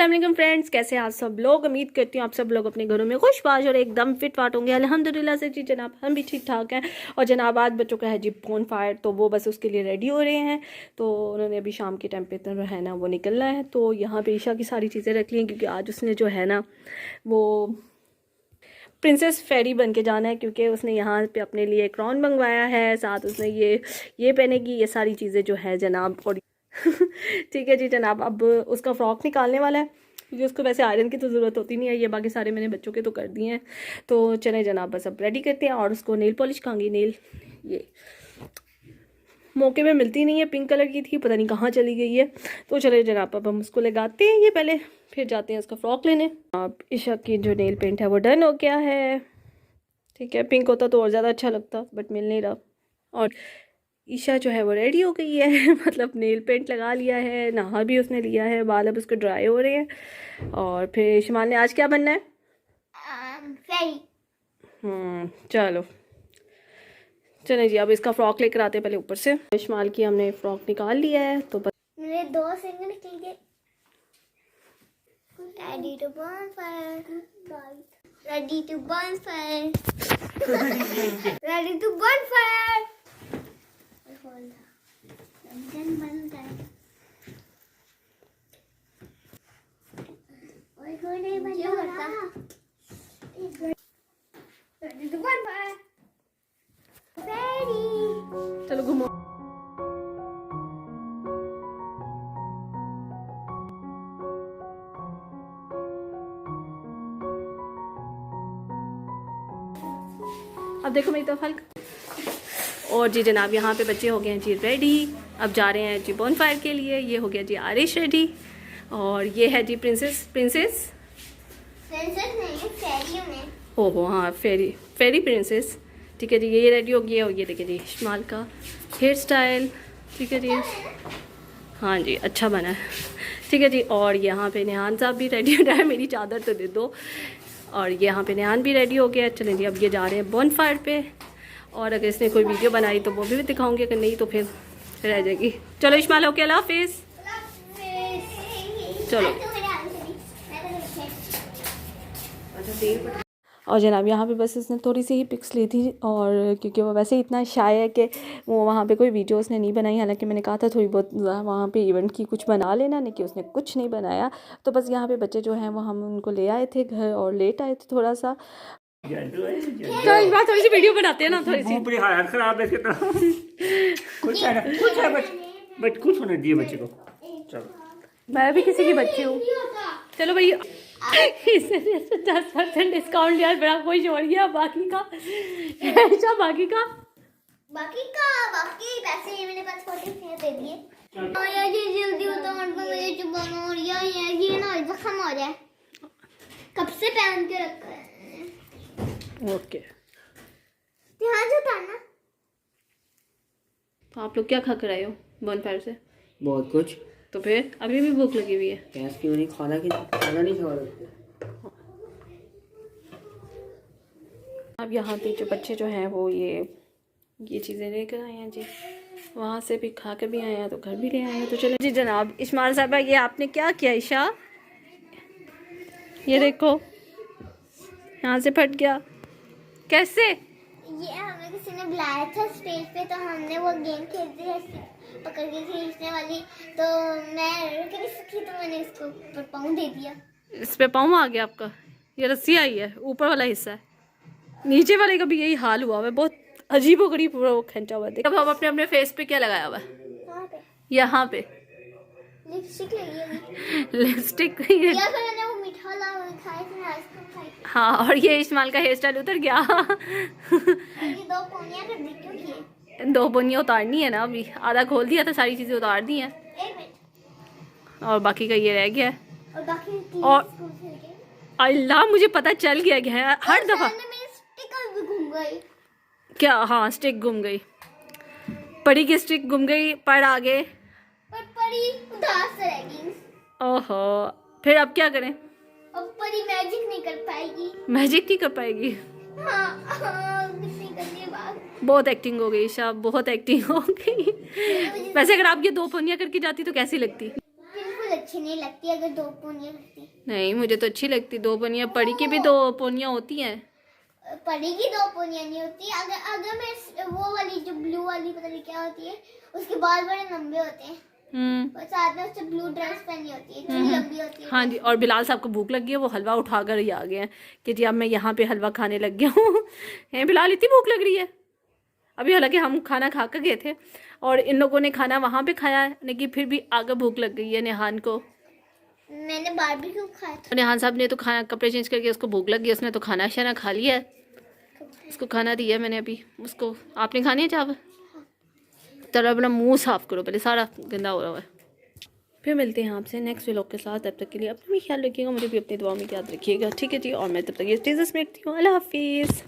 अस्सलाम फ्रेंड्स, कैसे हैं आप सब लोग। उम्मीद करती हूँ आप सब लोग अपने घरों में खुशबाश और एकदम फिट फाट होंगे। अल्हम्दुलिल्लाह से जी जनाब, हम भी ठीक ठाक हैं। और जनाब आज बच्चों का है जी बोन फायर, तो वो बस उसके लिए रेडी हो रहे हैं। तो उन्होंने अभी शाम के टाइम पे है ना वो निकलना है। तो यहाँ पे ईशा की सारी चीज़ें रख ली हैं क्योंकि आज उसने जो है ना वो प्रिंसेस फेरी बन के जाना है, क्योंकि उसने यहाँ पे अपने लिए क्राउन मंगवाया है। साथ उसने ये पहनेगी, ये सारी चीज़ें जो है जनाब। और ठीक है जी जनाब, अब उसका फ्रॉक निकालने वाला है क्योंकि उसको वैसे आयरन की तो ज़रूरत होती नहीं है। ये बाकी सारे मैंने बच्चों के तो कर दिए हैं। तो चले जनाब बस अब रेडी करते हैं। और उसको नेल पॉलिश कहाँगी, नेल ये मौके में मिलती नहीं है, पिंक कलर की थी, पता नहीं कहाँ चली गई है। तो चले जनाब अब हम उसको लगाते हैं ये पहले, फिर जाते हैं उसका फ्रॉक लेने। अब ईशा की जो नेल पेंट है वो डन हो गया है। ठीक है, पिंक होता तो और ज़्यादा अच्छा लगता, बट मिल नहीं रहा। और ईशा जो है वो रेडी हो गई है मतलब नेल पेंट लगा लिया है, नहा भी उसने लिया है, बाल अब उसके ड्राई हो रहे हैं। और फिर शिमाल ने आज क्या बनना है? चलो चले जी, अब इसका फ्रॉक लेकर आते हैं पहले ऊपर से। शिमाल की हमने फ्रॉक निकाल लिया है, तो बस मेरे 2 सिंगल निकल गए। Ready to bonfire, ready to bonfire, ready to bonfire. Ready to bonfire. Ready. चलो घूमो। अब देखो मेरी तरफ हल्का। और जी जनाब यहाँ पे बच्चे हो गए हैं जी रेडी, अब जा रहे हैं जी बोनफायर के लिए। ये हो गया जी आरिश रेडी, और ये है जी प्रिंसेस प्रिंसेस नहीं, फेरी में। ओहो हाँ, फेरी प्रिंसेस। ठीक है जी, ये रेडी हो गया। और ये देखिए जी शिमाल का हेयर स्टाइल। ठीक है जी, हाँ जी अच्छा बना है। ठीक है जी, और यहाँ पे नेहान साहब भी रेडी हो रहा है। मेरी चादर तो दे दो। और यहाँ पे नेहान भी रेडी हो गया। चलें जी, अब ये जा रहे हैं बोनफायर पे। और अगर इसने कोई वीडियो बनाई तो वो भी दिखाऊंगी, अगर नहीं तो फिर रह जाएगी। चलो इस्माइल, ओके, अल्लाह हाफिज़। चलो और जनाब यहाँ पे बस इसने थोड़ी सी ही पिक्स ली थी, और क्योंकि वो वैसे ही इतना शाय है कि वो वहाँ पे कोई वीडियो उसने नहीं बनाई। हालांकि मैंने कहा था थोड़ी बहुत वहाँ पे इवेंट की कुछ बना लेना, नहीं कि उसने कुछ नहीं बनाया। तो बस यहाँ पे बच्चे जो हैं वो हम उनको ले आए थे घर, और लेट आए थे थोड़ा सा। तो इस बार थोड़ी सी वीडियो बनाते हैं ना, थोड़ी सी हालत खराब है कुछ होने दिए बच्चे को। चलो मैं भी किसी की बच्ची हूँ। चलो भैया, इससे 10% डिस्काउंट यार, बड़ा खुश हो गया। बाकी का बाकी पैसे मैंने पास 40 दे दिए। यार ये जल्दी उतार दो, मुझे जुबान और ये ना जख्म हो जाए। कब से पहन के रखा है। ओके, ध्यान से उतारना। तो आप लोग क्या खा कर आए हो बोनफायर से? बहुत कुछ। तो फिर अभी भी भूख लगी हुई है? गैस क्यों नहीं, खाना नहीं खा रहे। अब यहाँ पे जो बच्चे जो हैं वो ये चीज़ें लेकर आए हैं जी, वहाँ से भी खा कर भी आए हैं, तो घर भी ले आए हैं। तो चलो जी जनाब। इस्माइल साहबा, ये आपने क्या किया? ईशा ये देखो, यहाँ से फट गया। कैसे? ये हमें किसी ने बुलाया था स्टेज पे, तो हमने वो गेम खेलते हैं पकड़ के खींचने वाली। तो मैं रुक नहीं सकी, तो मैंने इसको ऊपर पाँव दे दिया। इस पे पाँव आ गया आपका? ये रस्सी आई है, ऊपर वाला हिस्सा है, नीचे वाले का भी यही हाल हुआ है। बहुत अजीबो गरीब वो खींचा हुआ है। अब हम अपने फेस पे क्या लगाया हुआ है? कहाँ पे? यहाँ पे लिपस्टिक लगी है। लिपस्टिक। या फिर मैंने वो मीठा ला खाया था, आइसक्रीम खाई थी। हाँ, और ये इस्माइल का हेयर स्टाइल उतर गया। ये 2 कोनियाँ कर दी, क्यों किए? 2 बोनियाँ उतारनी है ना, अभी आधा खोल दिया था, सारी चीज़ें उतार दी हैं, 1 मिनट। और बाकी का ये रह गया है। और बाकी 3 और स्कूल खेल गए। अल्लाह, मुझे पता चल गया है हर दफ़ा। मेरी स्टिकर भी घूम गई। क्या? हाँ, स्टिक गुम गई, परी की स्टिक गुम गई, पर आगे पर परी उदास रहेगी। ओहो, फिर अब क्या करें? अब परी मैजिक नहीं कर पाएगी। मैजिक नहीं कर पाएगी? हाँ, कितनी गंदी बात। बहुत एक्टिंग हो गई शाह, बहुत एक्टिंग हो गई। वैसे अगर आप ये 2 पनिया करके जाती तो कैसी लगती? बिल्कुल बिल्कुल अच्छी नहीं लगती अगर 2 पोनियां लगती। नहीं, मुझे तो अच्छी लगती। 2 पोनियाँ, पड़ी की भी 2 पोनियाँ होती हैं। पड़ी की 2 पोनियां नहीं होती। अगर मैं वो वाली जो ब्लू वाली पता नहीं क्या होती है, उसके बाल बड़े लंबे होते हैं और साथ में उससे ब्लू ड्रेस पहनी होती है, इतनी लंबी होती है। हाँ जी, और बिलाल साहब को भूख लगी है, वो हलवा उठाकर ही आ गए हैं कि जी अब मैं यहाँ पे हलवा खाने लग गया हूँ। हैं बिलाल, इतनी भूख लग रही है? अभी हालांकि हम खाना खा कर गए थे और इन लोगों ने खाना वहाँ पे खाया है, लेकिन फिर भी आगे भूख लग गई है नेहान को। मैंने बारबेक्यू खाया था। नेहान साहब ने तो खाना, कपड़े चेंज करके उसको भूख लग गई, उसने तो खाना शाना खा लिया है। उसको खाना दिया मैंने अभी उसको। आपने खानी है चावल? चलो अपना मुंह साफ करो पहले, सारा गंदा हो रहा है। फिर मिलते हैं आपसे नेक्स्ट व्लॉग के साथ। तब तक के लिए अपना भी ख्याल रखिएगा, मुझे भी अपनी दुआ में याद रखिएगा, ठीक है जी। और मैं तब तक ये चीज़ें देखती हूँ। अल्लाह हाफिज़।